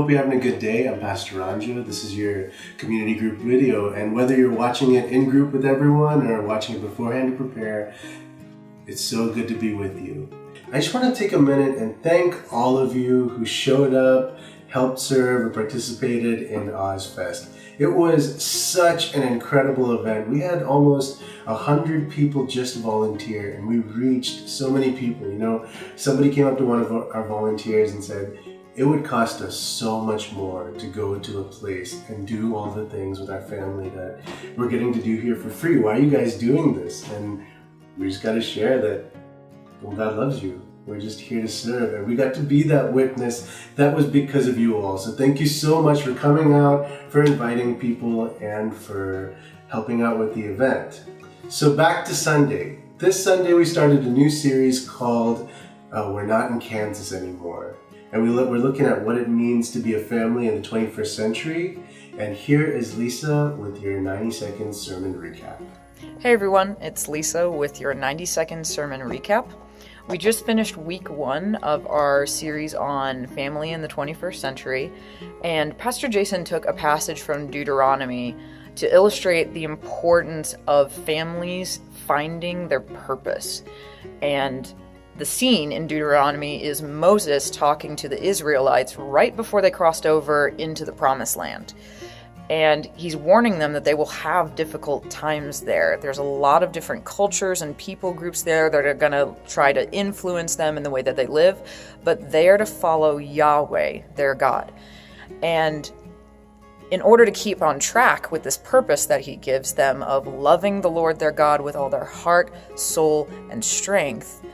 hope you're having a good day. I'm Pastor Ranjo. This is your community group video, and whether you're watching it in group with everyone or watching it beforehand to prepare, it's so good to be with you. I just want to take a minute and thank all of you who showed up, helped serve, or participated in Ozfest. It was such an incredible event. We had almost 100 people just volunteer, and we reached so many people. You know, somebody came up to one of our volunteers and said, it would cost us so much more to go to a place and do all the things with our family that we're getting to do here for free. Why are you guys doing this? And we just got to share that, well, God loves you. We're just here to serve, and we got to be that witness. That was because of you all. So thank you so much for coming out, for inviting people, and for helping out with the event. So back to Sunday. This Sunday we started a new series called We're Not in Kansas Anymore. And we're looking at what it means to be a family in the 21st century. And here is Lisa with your 90-second sermon recap. Hey everyone, it's Lisa with your 90-second sermon recap. We just finished week 1 of our series on family in the 21st century, and Pastor Jason took a passage from Deuteronomy to illustrate the importance of families finding their purpose. And the scene in Deuteronomy is Moses talking to the Israelites right before they crossed over into the Promised Land. And he's warning them that they will have difficult times there. There's a lot of different cultures and people groups there that are going to try to influence them in the way that they live, but they are to follow Yahweh, their God. And in order to keep on track with this purpose that he gives them of loving the Lord their God with all their heart, soul, and strength,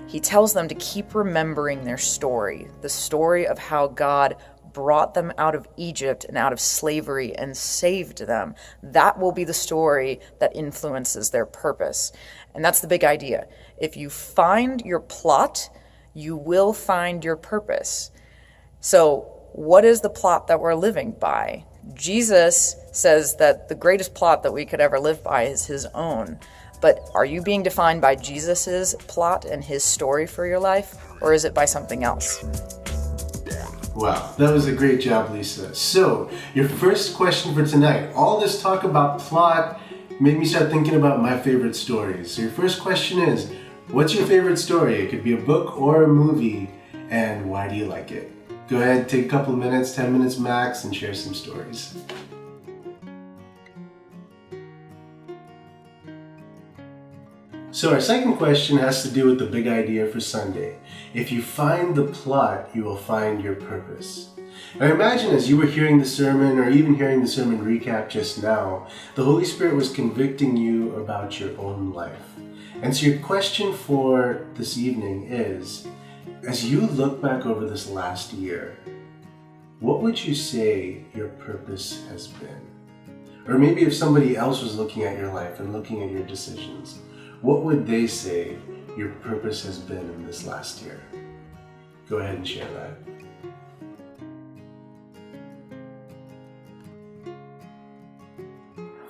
he tells them to keep remembering their story, the story of how God brought them out of Egypt and out of slavery and saved them. That will be the story that influences their purpose. And that's the big idea. If you find your plot, you will find your purpose. So what is the plot that we're living by? Jesus says that the greatest plot that we could ever live by is his own. But are you being defined by Jesus's plot and his story for your life, or is it by something else? Wow, that was a great job, Lisa. So, your first question for tonight. All this talk about plot made me start thinking about my favorite stories. So your first question is, what's your favorite story? It could be a book or a movie, and why do you like it? Go ahead, take a couple of minutes, 10 minutes max, and share some stories. So our second question has to do with the big idea for Sunday. If you find the plot, you will find your purpose. Now imagine as you were hearing the sermon or even hearing the sermon recap just now, the Holy Spirit was convicting you about your own life. And so your question for this evening is, as you look back over this last year, what would you say your purpose has been? Or maybe if somebody else was looking at your life and looking at your decisions, what would they say your purpose has been in this last year? Go ahead and share that.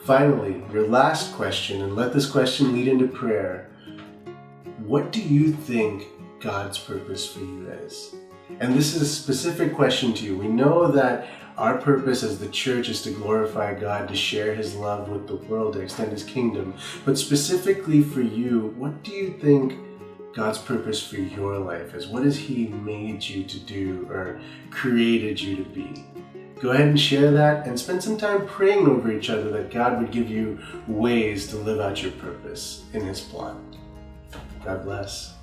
Finally, your last question, and let this question lead into prayer. What do you think God's purpose for you is? And this is a specific question to you. We know that our purpose as the church is to glorify God, to share his love with the world, to extend his kingdom. But specifically for you, what do you think God's purpose for your life is? What has he made you to do or created you to be? Go ahead and share that and spend some time praying over each other that God would give you ways to live out your purpose in his plot. God bless.